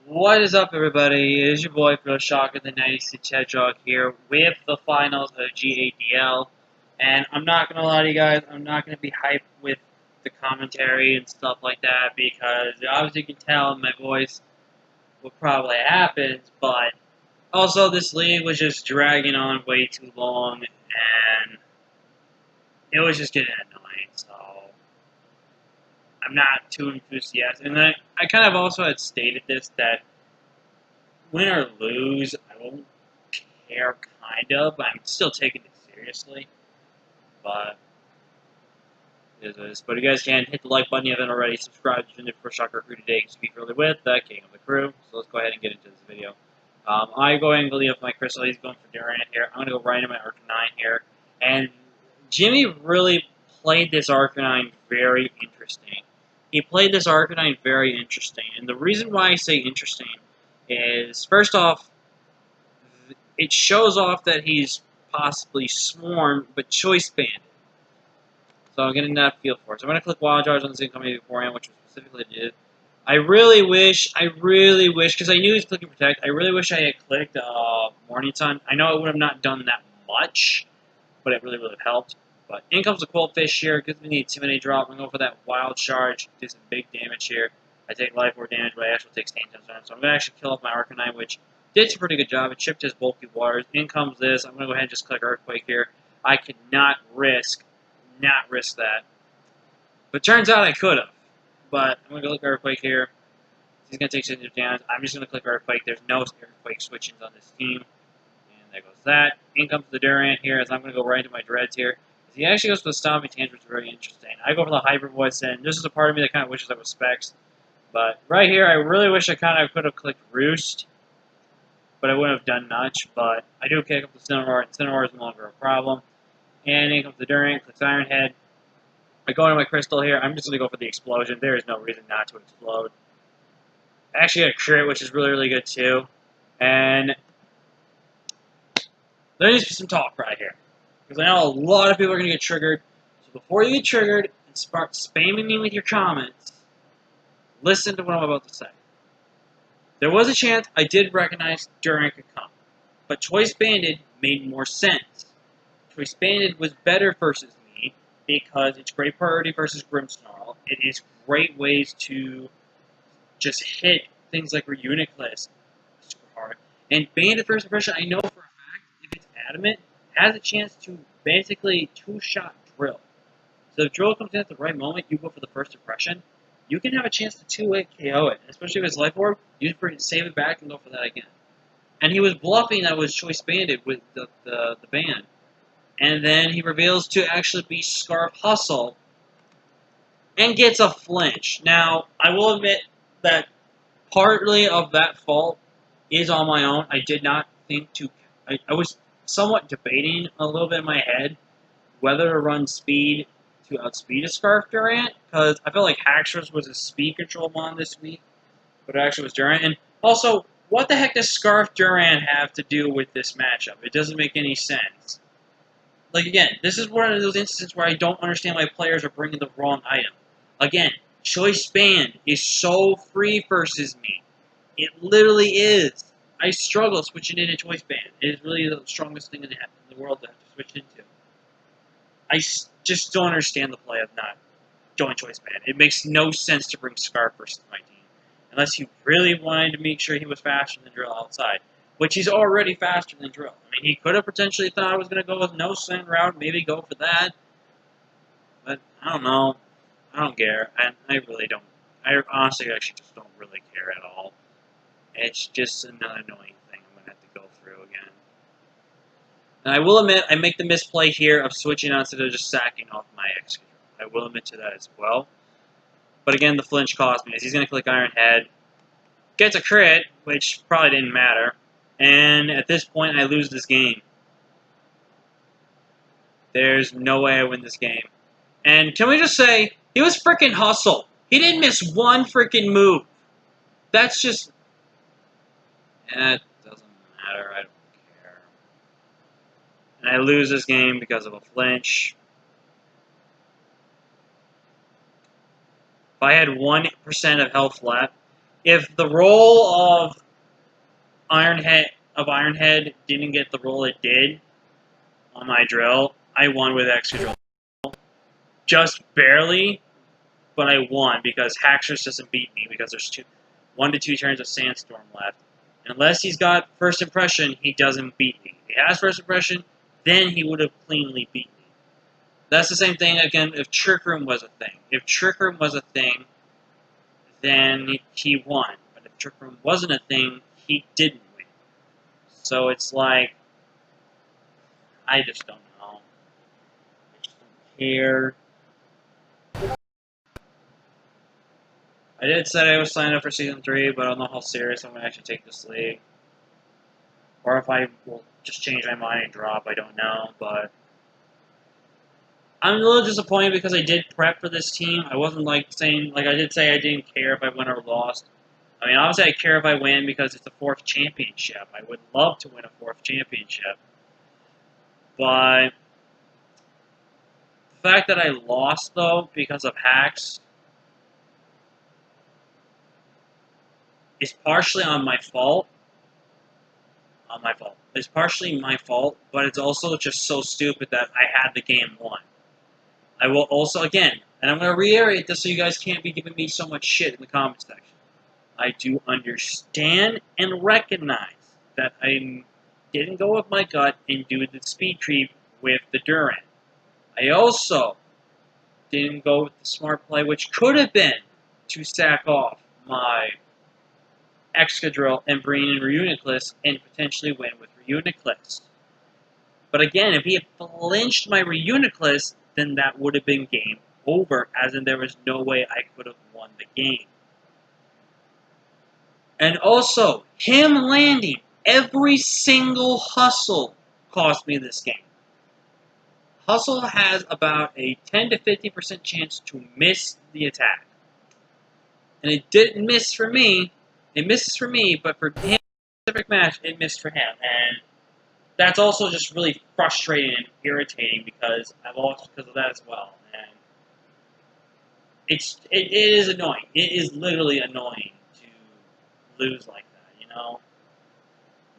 What is up, everybody? It is your boy, Pro Shock of the 96 Hedgehog here with the finals of G8DL. And I'm not going to lie to you guys, I'm not going to be hyped with the commentary and stuff like that because obviously you can tell in my voice what probably happens, but also this league was just dragging on way too long and it was just getting annoying, so I'm not too enthusiastic. And I kind of also had stated this that win or lose, I won't care, kind of. I'm still taking it seriously, but it is what it is. But you guys can hit the like button if you haven't already. Subscribe to the First Shocker Crew today to speak further with the King of the Crew. So let's go ahead and get into this video. I go ahead and leave my Crystal. He's going for Durant here. I'm going to go right into my Arcanine here. And Jimmy really played this Arcanine very interesting. He played this Arcanine very interesting. And the reason why I say interesting is, first off, it shows off that he's possibly swarmed, but choice banded. So I'm getting that feel for it. So I'm going to click Wild Charge on this incoming beforehand, which was specifically did. I really wish, because I knew he was clicking Protect, I really wish I had clicked Morning Sun. I know it would have not done that much, but it really would have helped. But in comes the Cold Fish here, gives me the Intimidate drop. I'm going to go for that Wild Charge, do some big damage here. I take Life Orb damage, but I actually take Stain Times on. So I'm going to actually kill off my Arcanine, which did a pretty good job. It chipped his bulky waters. In comes this. I'm going to go ahead and just click Earthquake here. I could not risk that. But turns out I could have. But I'm going to click Earthquake here. He's going to take significant damage. I'm just going to click Earthquake. There's no Earthquake switchings on this team. And there goes that. In comes the Durant here, as I'm going to go right into my Dreads here. He actually goes for the Stomping Tantrum, which is very interesting. I go for the Hyper Voice, and this is a part of me that kind of wishes I was Specs. But right here, I really wish I kind of could have clicked Roost, but I wouldn't have done much. But I do kick up the Cinnamoroar, and Cinnamoroar is no longer a problem. And in comes the Durant, clicks Iron Head. I go into my Crystal here. I'm just going to go for the Explosion. There is no reason not to explode. I actually got a crit, which is really, really good too. And there needs to be some talk right here, because I know a lot of people are going to get triggered. So before you get triggered and start spamming me with your comments, listen to what I'm about to say. There was a chance I did recognize Durant could come, but Choice Banded made more sense. Choice Banded was better versus me because it's great priority versus Grimmsnarl. It is great ways to just hit things like Reuniclus super hard. And Banded First Impression, I know for a fact, if it's adamant, has a chance to basically two-shot Drill. So if Drill comes in at the right moment, you go for the First Impression, you can have a chance to 2-hit KO it. Especially if it's Life Orb, you just save it back and go for that again. And he was bluffing that was Choice Banded with the ban. And then he reveals to actually be Scarf Hustle and gets a flinch. Now, I will admit that partly of that fault is on my own. I did not think to... I was somewhat debating a little bit in my head whether to run speed to outspeed a Scarf Durant, because I felt like Haxorus was a speed control mon this week, but it actually was Durant. And also, what the heck does Scarf Durant have to do with this matchup? It doesn't make any sense. Like, again, this is one of those instances where I don't understand why players are bringing the wrong item. Again, Choice Band is so free versus me. It literally is. I struggle switching into Choice Band. It is really the strongest thing in the world to have to switch into. I just don't understand the play of not going Choice Band. It makes no sense to bring Scarf versus my team. Unless you really wanted to make sure he was faster than Drill outside. Which he's already faster than Drill. I mean, he could have potentially thought I was going to go with no send route, maybe go for that. But, I don't know. I don't care. I really don't. I honestly actually just don't really care at all. It's just another annoying thing I'm going to have to go through again. And I will admit, I make the misplay here of switching on instead of just sacking off my Executor. I will admit to that as well. But again, the flinch cost me, as he's going to click Iron Head. Gets a crit, which probably didn't matter. And at this point, I lose this game. There's no way I win this game. And can we just say, he was freaking hustle. He didn't miss one freaking move. That's just... It doesn't matter. I don't care. And I lose this game because of a flinch. If I had 1% of health left, if the role of Ironhead didn't get the role it did on my drill, I won with extra drill. Just barely, but I won because Haxorus doesn't beat me because there's 1 to 2 turns of Sandstorm left. And unless he's got First Impression, he doesn't beat me. If he has First Impression, then he would have cleanly beat me. That's the same thing again if Trick Room was a thing. If Trick Room was a thing, then he won. But if Trick Room wasn't a thing, he didn't win. So it's like, I just don't know. I just don't care. I did say I was signed up for Season 3, but I don't know how serious I'm going to actually take this league. Or if I will just change my mind and drop, I don't know. But I'm a little disappointed because I did prep for this team. I wasn't I did say I didn't care if I won or lost. I mean, obviously I care if I win because it's the 4th championship. I would love to win a 4th championship. But the fact that I lost, though, because of hacks is partially on my fault. It's partially my fault, but it's also just so stupid that I had the game won. I will also, again, and I'm going to reiterate this so you guys can't be giving me so much shit in the comment section. I do understand and recognize that I didn't go with my gut and do the speed creep with the Durant. I also didn't go with the smart play, which could have been to sack off my Excadrill and bring in Reuniclus and potentially win with Reuniclus. But again, if he had flinched my Reuniclus, then that would have been game over, as in there was no way I could have won the game. And also, him landing every single hustle cost me this game. Hustle has about a 10 to 50% chance to miss the attack. And it didn't miss for me. It misses for me, but for him, specific match, it missed for him. And that's also just really frustrating and irritating because I lost because of that as well. And it is annoying. It is literally annoying to lose like that, you know?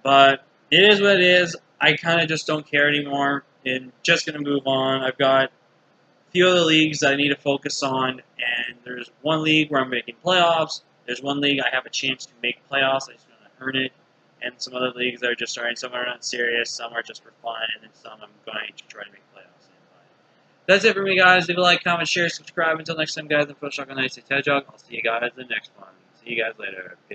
But it is what it is. I kind of just don't care anymore. And just going to move on. I've got a few other leagues that I need to focus on. And there's one league where I'm making playoffs. There's one league I have a chance to make playoffs. I just want to earn it. And some other leagues that are just starting. Some are not serious. Some are just for fun. And then some I'm going to try to make playoffs in. But that's it for me, guys. Leave a like, comment, share, subscribe. Until next time, guys. I'm Phil Shotgun Nights at Hedgehog. I'll see you guys in the next one. See you guys later. Peace.